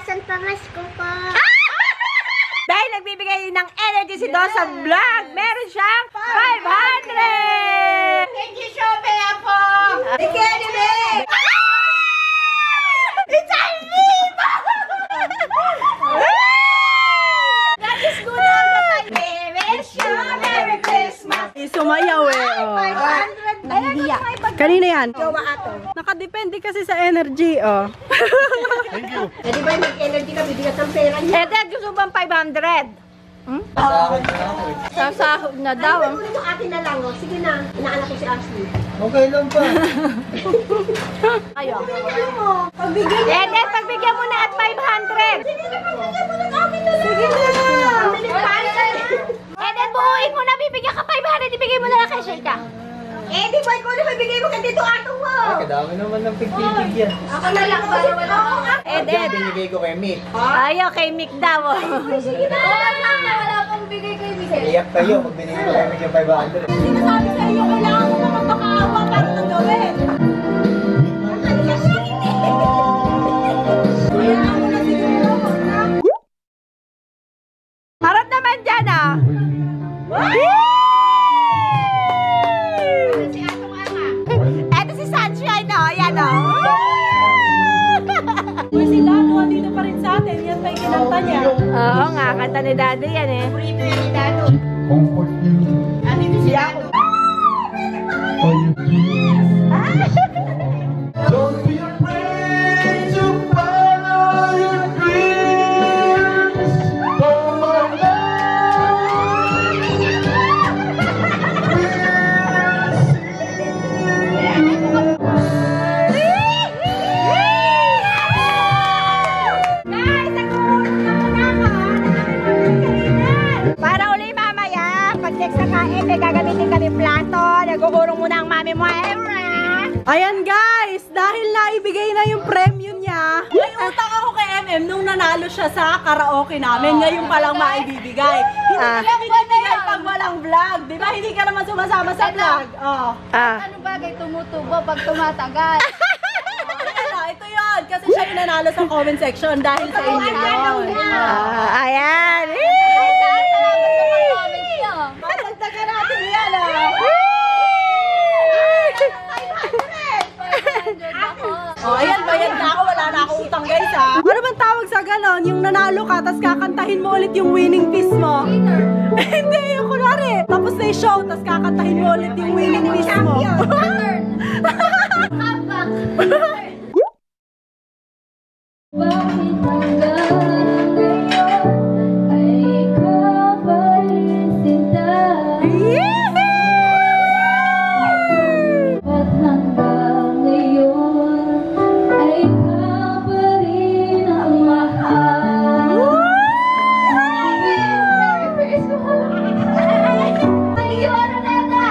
Bukasan pamasko po. Dahil nagbibigay ng energy si Dawn sa vlog, meron siyang 500! Thank you, Shopee po. Thank you, anime! It's a Viva! That is good on the time. Wish you Merry Christmas. Sumayaw eh. 500 Nahihiya. Kanina yan? Gawa ato. Nakadepende kasi sa energy, oh. Thank you. Eh, di ba mag-energy ka, bibigyan ng pera niya? Eh, Dad, gusto bang 500? Sasahod na daw. Ay, kunin mo akin na lang, oh. Sige na, inaanak ko si Ashley. Okay lang pa. Ayo. Bigyan mo. Pagbigyan Eh, Dad, pagbigyan mo na at 500. Sige na, pagbigyan mo ng akin na lang. Sige na. Eh, Dad, buuin mo na, bibigyan ka 500, ibigay mo na lang kay Sheika. Eh, di ba ikaw na magbigay mo ka dito ato mo? Kadami naman ng pigpipig yan. Ako na lang, para wala ako. Eh, Dad. Binigay ko kay Mick. Ayaw, kay Mick daw. Sige na. Wala akong bigay kay Miguel. Iyak kayo pag binigay ko kay Mick yung 500. Sinasabi sa iyo, kailangan mo naman makaawa para ito gawin. Harap naman dyan, ah. Si atong ama. Eto si Sunshine, oh. Ayan, oh. Uy, si Lalo, dito pa rin sa atin. Yan pa yung kinanta niya. Oo nga, kanta ni Daddy yan, eh. Purito yan ni Dado. Comfort you. Dito si Dado. All you Don't be afraid to follow your dreams. For my Para uli mamaya, pag next na kain, may gagamitin kami plato. Nag-uurong muna ang mami mo. Ayan guys, dahil naibigay na yung premyo niya, may utang ako kay MM nung nanalo siya sa karaoke namin. Ngayon pa lang maibibigay. Hindi lang ibibigay pag walang vlog. Di ba? Hindi ka naman sumasama sa vlog. Oh. Ano bagay tumutubo pag tumatagal? Ito yun. Kasi siya yung nanalo sa comment section dahil sa inyo yun. Ayan. Salamat sa mga comments nyo. Madagdagan natin yan, Oh, ayan, bayad na ako. Wala na akong utang, guys, ha? Ano bang tawag sa ganon? Yung nanalo ka, tapos kakantahin mo ulit yung winning piece mo. Hindi, yung kunwari. Tapos na yung show, tapos kakantahin mo ulit yung winning piece mo. Bakit hanggang ngayon ay ikaw pa rin sinta? At hanggang ngayon ay ikaw pa rin ang mahal. Merry Christmas! Thank you, Araneta!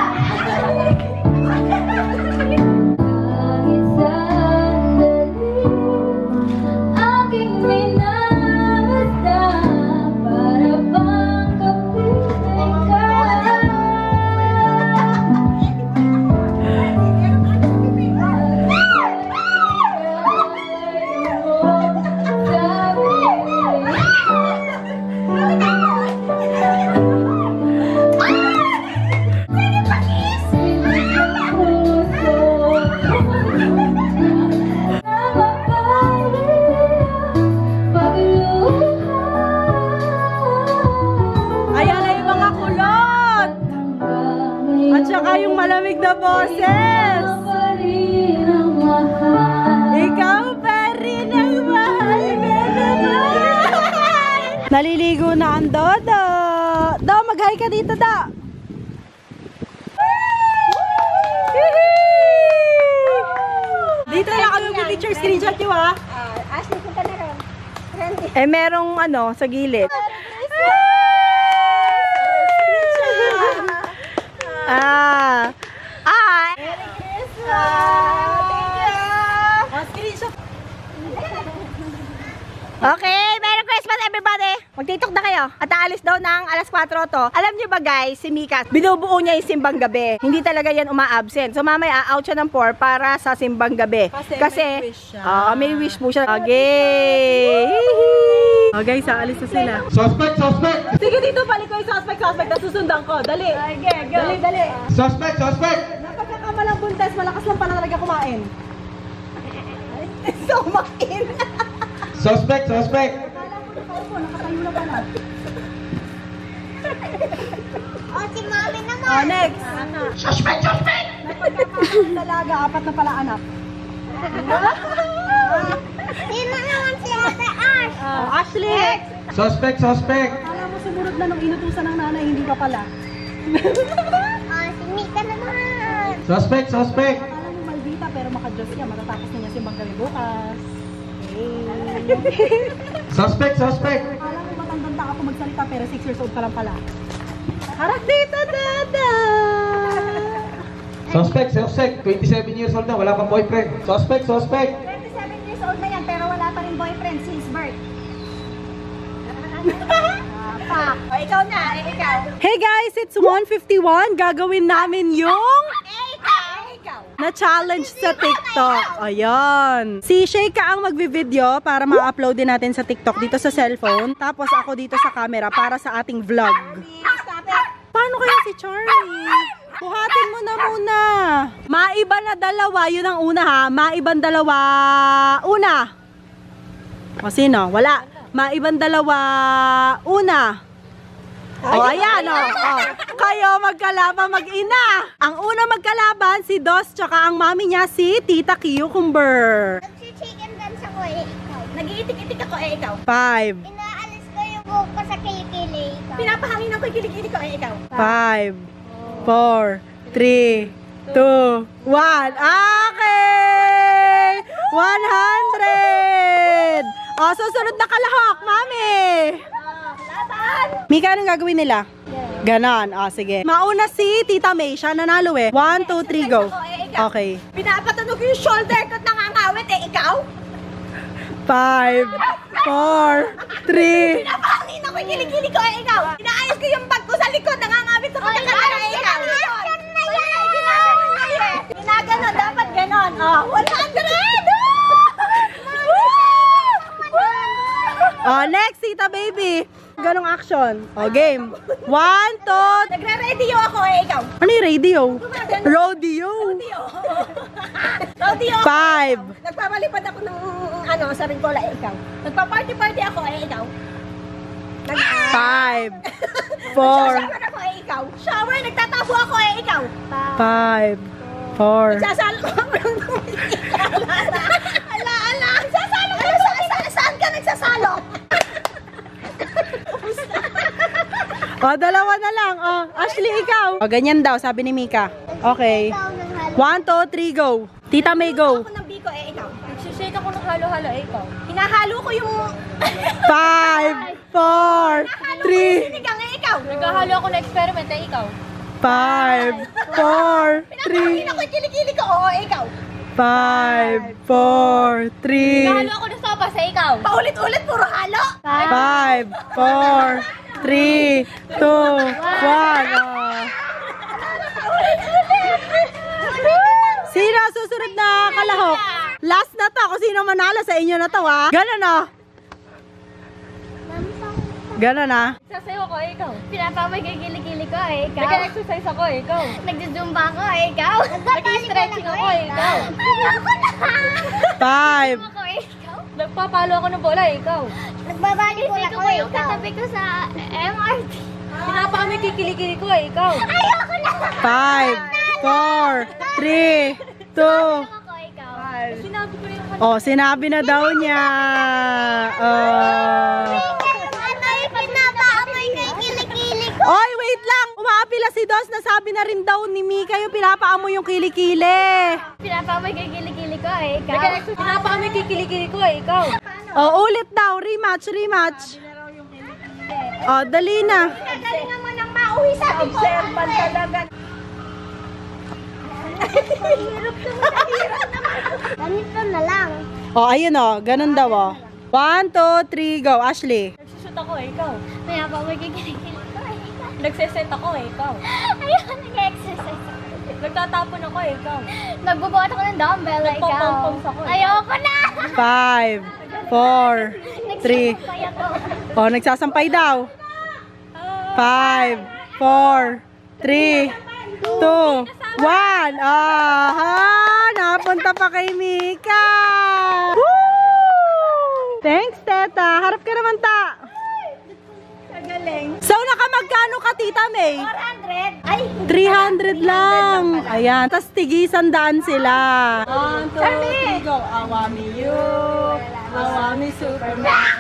Kahit sandali aking minamahal para bang kapiling ka. Ayan na yung mga kulot. At saka yung malamig na boses. Ikaw pa rin ang mahal, bebe. Naliligo na ang Dodo. Do, mag-hi ka dito, Do. Dito na lang kami picture screenshot nyo, ha? Ashley, punta na rin. Eh, merong ano, sa gilid. Ah. Ah. Merry Christmas! Thank you! Oh, screenshot. Okay, Merry Christmas everybody! Magtitok na kayo. At aalis daw ng alas 4 to. Alam niyo ba guys, si Mika, binubuo niya yung simbang gabi. Hindi talaga yan uma-absent. So mamaya out siya ng 4 para sa simbang gabi. Kasi may wish siya. May wish po siya. Okay! O guys, aalis na sila. Suspect, suspect! Sige dito, balik ko yung suspect, na susundan ko. Dali. Dali. Suspect, suspect! Napagkakamalang buntes, malakas lang pala talaga kumain. So, makin. Suspect, suspect! Nakaupo, nakatayo na pala. Si Mami naman. Oh, next. Suspect, suspect! Napagkakamalang dalaga, 4 na pala anak. Sino naman si Ate Ash? Ashley! Suspect, suspect! Kala mo sumunod na nung inutusan ng nanay, hindi ka pala. Si Mika naman. Suspect, suspect! Kala mo maldita, pero maka-Diyos siya. Matatapos na niya simbang gabi bukas. Suspect, suspect! Kala mo matandang ako magsalita, pero 6 years old ka lang pala. Harap dito, dada! Suspect, suspect! 27 years old na, wala pang boyfriend. Suspect, suspect! 27 years old na yan, pero wala pa rin boyfriend since birth. O, ikaw na. Ikaw. Hey guys, it's 1:51. Gagawin namin yung Ikaw. na-challenge sa TikTok. Ayan. Si Sheikah ang magvi-video para ma-upload din natin sa TikTok dito sa cellphone. Tapos ako dito sa camera para sa ating vlog. Stop it. Paano kaya si Charlie? Buhatin mo na muna. Maiba na dalawa. Yun ang una ha. Maibang dalawa. Una. O sino? Wala. Maibang dalawa. Una. O ayan o. Kayo magkalaban mag-ina. Ang una magkalaban si Dos tsaka ang mami niya si Tita Cucumber. Nag-chicken dance ako ikaw. Nag-iitik-itik ako ikaw. 5, Inaalis ko yung buhok ko sa kilikili ikaw. Pinapahangin ako yung kilikili ko ikaw. 5, 4, 3, 2, 1. Okay! 100! O, susunod na kalahok, mami! Laban! Mika, anong gagawin nila? Ganon. O, sige. Mauna si Tita May. Siya nanalo eh. 1, 2, 3, go. Okay. Pinapatunog yung shoulder ko nangangawit ikaw. 5, 4, 3. Pinapahangin ako yung kilikili ko ikaw. Inaayos ko yung bag ko sa likod nangangawit sa pagkakalala ikaw. Ginaganon, dapat ganon. Oh, 100! O, next, Tita Baby. Ganong action. O, game. 1, 2, Nagre-radio ako ikaw. ano yung radio? Rodeo. Rodeo. 5, Nagpapalipad ako ng sa Rincola ikaw. Nagpa-party-party ako ikaw. 5, 4, Shower ako ikaw. Shower, nagtatapo ako ikaw. 5, 4. Sasalo ko Ala. Sasalo ka saan ka nagsasalo? O, dalawa na lang. O, Ashley, ikaw. O, ganyan daw, sabi ni Mika. Okay. 1, 2, 3, go. Tita May, go. Ako ng biko ikaw. Nagsishake ako ng halo-halo, ikaw. Hinahalo ko yung 5, 4, 3, sinigang ikaw. Naghahalo ako ng experiment, ikaw. 5, 4, 3, Pinapahangin ako yung kilikili ko. Oo, ikaw. 5, 4, 3, Naghahalo ako ng sopas, ikaw. Paulit-ulit, puro halo. 5, 4, 3, 2, 1. Sino susunod na kalahok? Last na to. Kung sino manalo sa inyo na to, ha? Ganon, o. Ganon, ha? Sasayaw ako, ikaw. Pinapamay kay kilikili ko ikaw. Nag-exercise ako, ikaw. Nagzumba ako ikaw. Nag-stretching ako, ikaw. Ayoko na. 5, Ako ikaw. Nagpapalo ako ng bola, ikaw. Nagbabalibol ako yung katabi ko sa MRT. Pinapakamay kikilikili ko, ikaw. Ayoko na. 5, 4, 3, 2. Ako ikaw. Sinabi ko yung Oh, sinabi na daw niya. Pinapaamoy kay kilikili ko. Oy, wait lang. Umaapila si Dos. Nasabi na rin daw ni Mika yung pinapaamoy yung kilikili. Pinapaamoy kay kilikili ko ikaw. Nag-exercise. Pinapakamay kikilikili ko, ikaw. Oh, ulit daw. Rematch, rematch. Oh, dali na. Galingan mo nang mauwi sa akin ko. Observan talaga. Ganito na lang. Oh, ayun oh. Ganun daw oh. 1, 2, 3, go. Ashley. Nagsushoot ako, ikaw. Pinapaamoy kay kilikili ko ikaw. Nagseset ako, ikaw. Ayoko nag-exercise. Nagtatapon ako, ikaw. Nagbubuhat ako ng dumbbell ikaw. Nagpopom-poms ako. Ayoko na. 5, 4, 3. Oh, nagsasampay daw. 5, 4, 3, 2, 1. Aha! Napunta pa kay Mika. Woo! Thanks, Teta. Harap ka naman, ta. Kagaling. So, nakamagkano ka, Tita May? 400. Ay, 300 lang. Ayan. Tapos tigisan daan sila. 1, 2, Sabi! 3, go. Awami you. Awami Superman.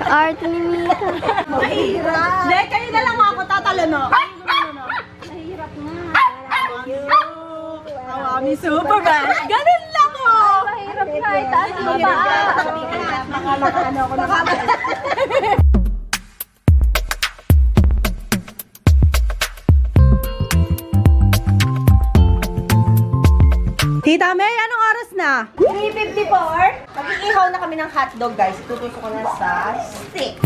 Art ni Mika. Mahirap. Hindi, kayo na lang ako. Tatalo, no? Mahirap na. Awami Superman. Ganun lang, oh. Mahirap na. Itaas mo ba? Nakano ako na. Tita May, anong oras na? 3:54. Mag-iihaw na kami ng hotdog, guys. Tutusok ko na sa stick.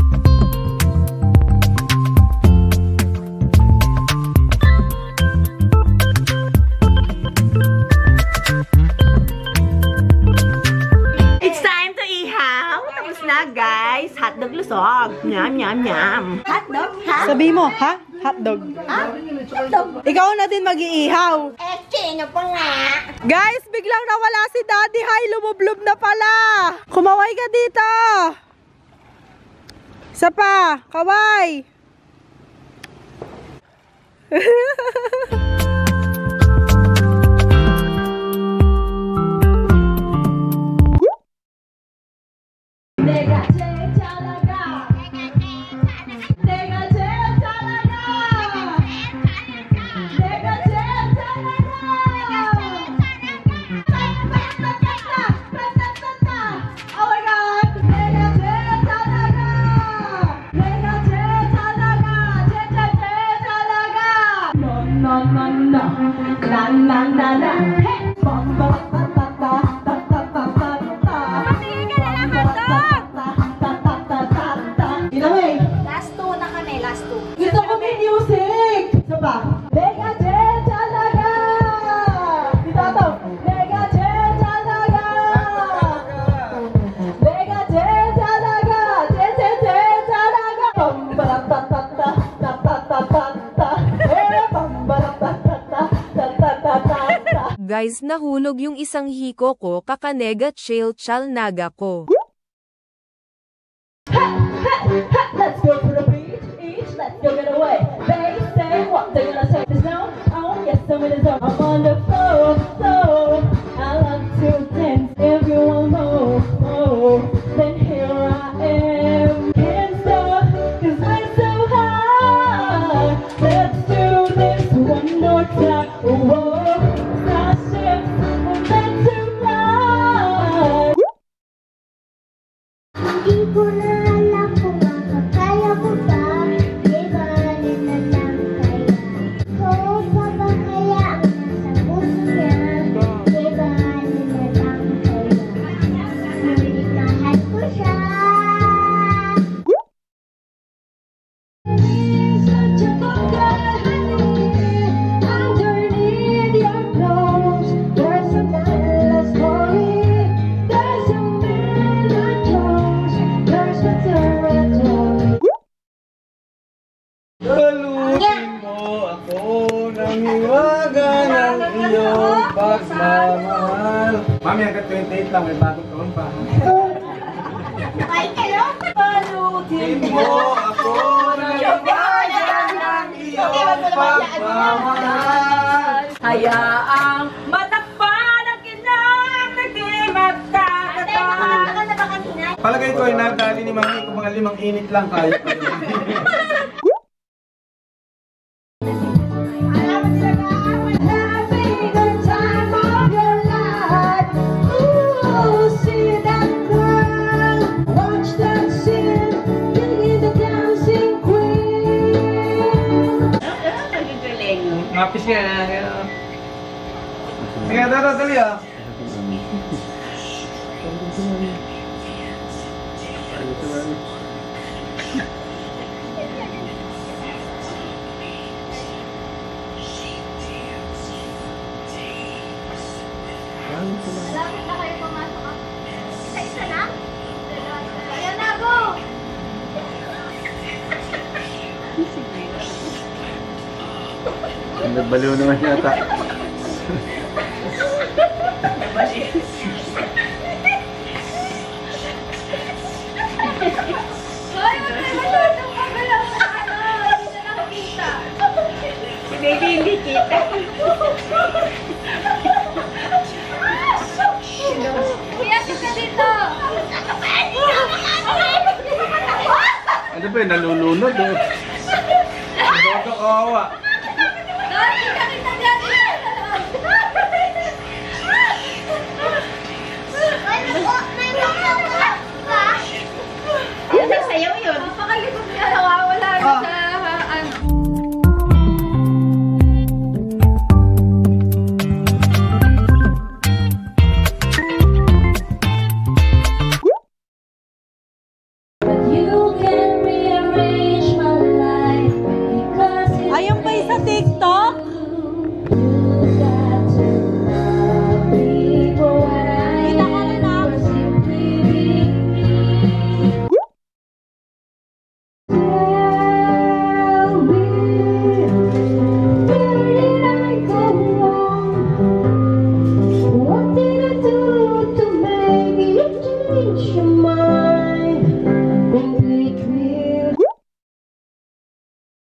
It's time to ihaw. Tapos na, guys. Hotdog lusog. Nyam, nyam, nyam. Hotdog, ha? Sabi mo, ha? Hotdog. Hotdog. Ikaw na din mag-iihaw. Eh, sino pa nga? Guys, biglang nawala si Daddy. Hi, lumublob na pala. Kumaway ka dito. Isa pa, kaway. Last two na kami, last two. Gusto ko may music! Isa pa. Mega Jet talaga! Dito to. Mega Jet talaga! Mega Jet talaga! Jet, jet, jet talaga! Pambalatatata, tatatata, pambalatatata, tatatata. Guys, nahulog yung isang hiko ko, kakanega chill chalnaga ko. Let's go to the beach, let's go get away. They say what they gonna say. There's no, oh yes, I'm in the zone. I'm on the floor, so I love to dance. Everyone move, then here I am. Can't stop, 'cause we're so high. Let's do this one more time. Whoa, starship, we're meant to fly. Hindi ko na alam kung makakaya ko ba. Di ba alin na lang kaya? Kung pa ba kaya ang nasa puso niya? Di ba alin na lang kaya? Ngunit mahal ko siya. Such a good honey, underneath your clothes. There's a endless story. There's a man I chose. There's a territory. Balutin mo ako ng hiwaga ng iyong pagmamahal. Mami, hanggang 28 lang, may bagong taon pa. Ay, kayo? Balutin mo ako ng hiwaga ng iyong pagmamahal. Hayaang matakpan ang kinang nagdimagkakata. Ate, nakakanta ka na ba kanina? Palagay ko ay nadali ni Mami kung mga 5 init lang kaya pa rin. Having the time of your life. Ooh, see that girl. Watch that scene. Being the dancing queen. Mapis nga. Sige, dali ah. Malapit na kayo pumasok. Nagbaliw naman yata. Hoy, wag na masyadong kagalaw na ano. Hindi na nakakita. Si baby hindi kita. Umiyasin ka dito. Ano ba yun? Nalulunod eh. Ito kawawa. Dati ka kita dyan. Yan ang sayaw yun. Napakalikot niya. Nawawala na sa ano. Ayun pa sa TikTok? Kita ka rin ah. What did I do to make you change your mind? Completely.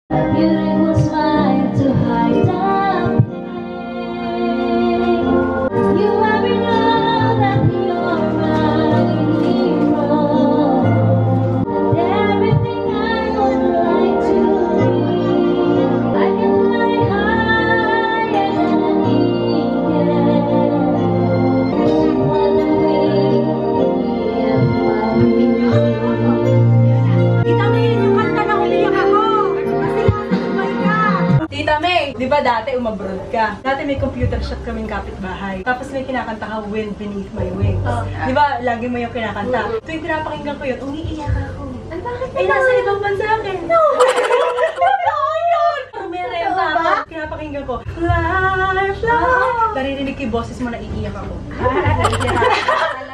A beautiful smile to hide the pain. You ever know that you're my hero? And everything I would like to be, I can fly higher than an eagle. What a way to be a Tita May, yun yung kanta na umiyak ako. Kasi nakasabay ka. Tita May, di ba dati umabroad ka? Dati may computer shop kaming kapitbahay. Tapos may kinakanta ka, Wind Beneath My Wings. Di ba, lagi mo yung kinakanta. Tuwing pinapakinggan ko yun, umiiyak ako. Ay, bakit naman? Eh, nasa ibang bansa akin. No! Totoo yun! May renta ako. Pinapakinggan ko, fly, fly. Naririnig ko yung boses mo na iiyak ako.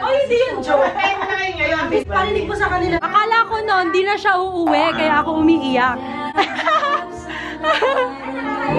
Ay, hindi yung joke. Parinig mo sa kanila. Akala ko noon, di na siya uuwi, kaya ako umiiyak. Fly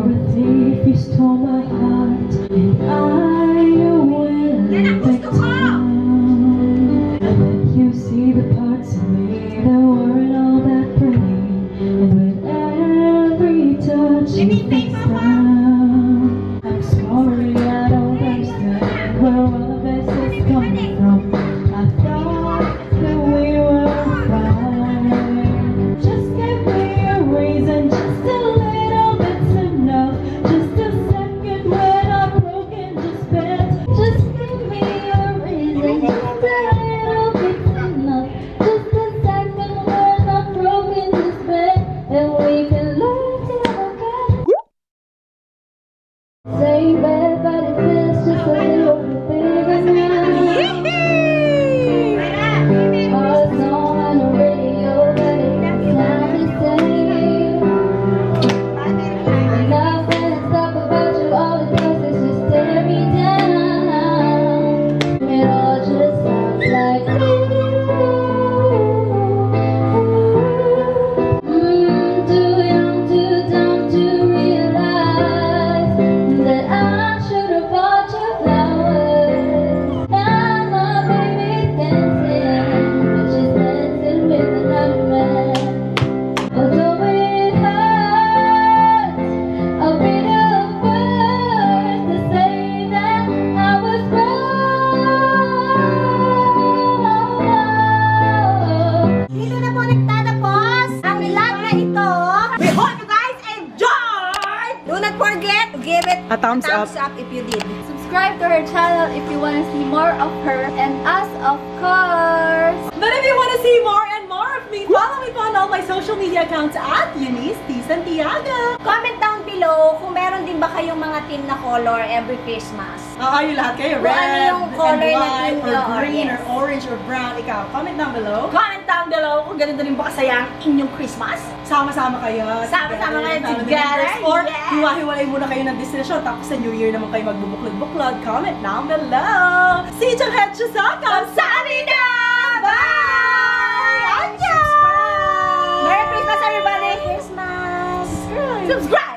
For a thief you stole my heart, and I will take down. And then you see the parts of me that weren't all that pretty, and with every touch you think down. I'm sorry, I don't understand where all of this is coming from. I thought that we were fine. Just give me a reason, just a little bit's enough. Just a second when I'm broken, just bend. Just give me a reason, just a little bit's enough. Just a second when I'm broken, just bend, and we can learn to forget. Say bad, but it feels just a little bit bigger now. Our song on the radio, but it doesn't sound the same. Nothing to stop about you, all it does is just tear me down. It all just sounds like too young, too dumb to realize that I should have bought you flowers. Now my baby's dancing, but she's dancing with another man. Although it hurts, I'll be the first to say that I was wrong. Dito na po nagtatapos ang vlog na ito. We hope you guys enjoyed! Do not forget to give it A thumbs up. if you did. Subscribe to her channel if you want to see more of her and us, of course. But if you want to see more and more of me, follow me po on all my social media accounts at Eunice T. Santiago. Comment down below kung meron din ba kayong mga team na color every Christmas. Yung lahat kayo. Kung ano Red, yung color and na white, team or nyo, green, yes. or orange, or brown. Ikaw, comment down below. Comment down below kung ganito rin ba kasaya ang inyong Christmas. Sama-sama kayo. Sama-sama kayo family together, members. Or, yes. hiwa-hiwalay muna kayo ng destination. Tapos sa New Year naman kayo magbubuklod-buklod. Comment down below. See you sa Kamsahamnida! Bye! Annyeong! Merry Christmas, everybody! Christmas! Subscribe!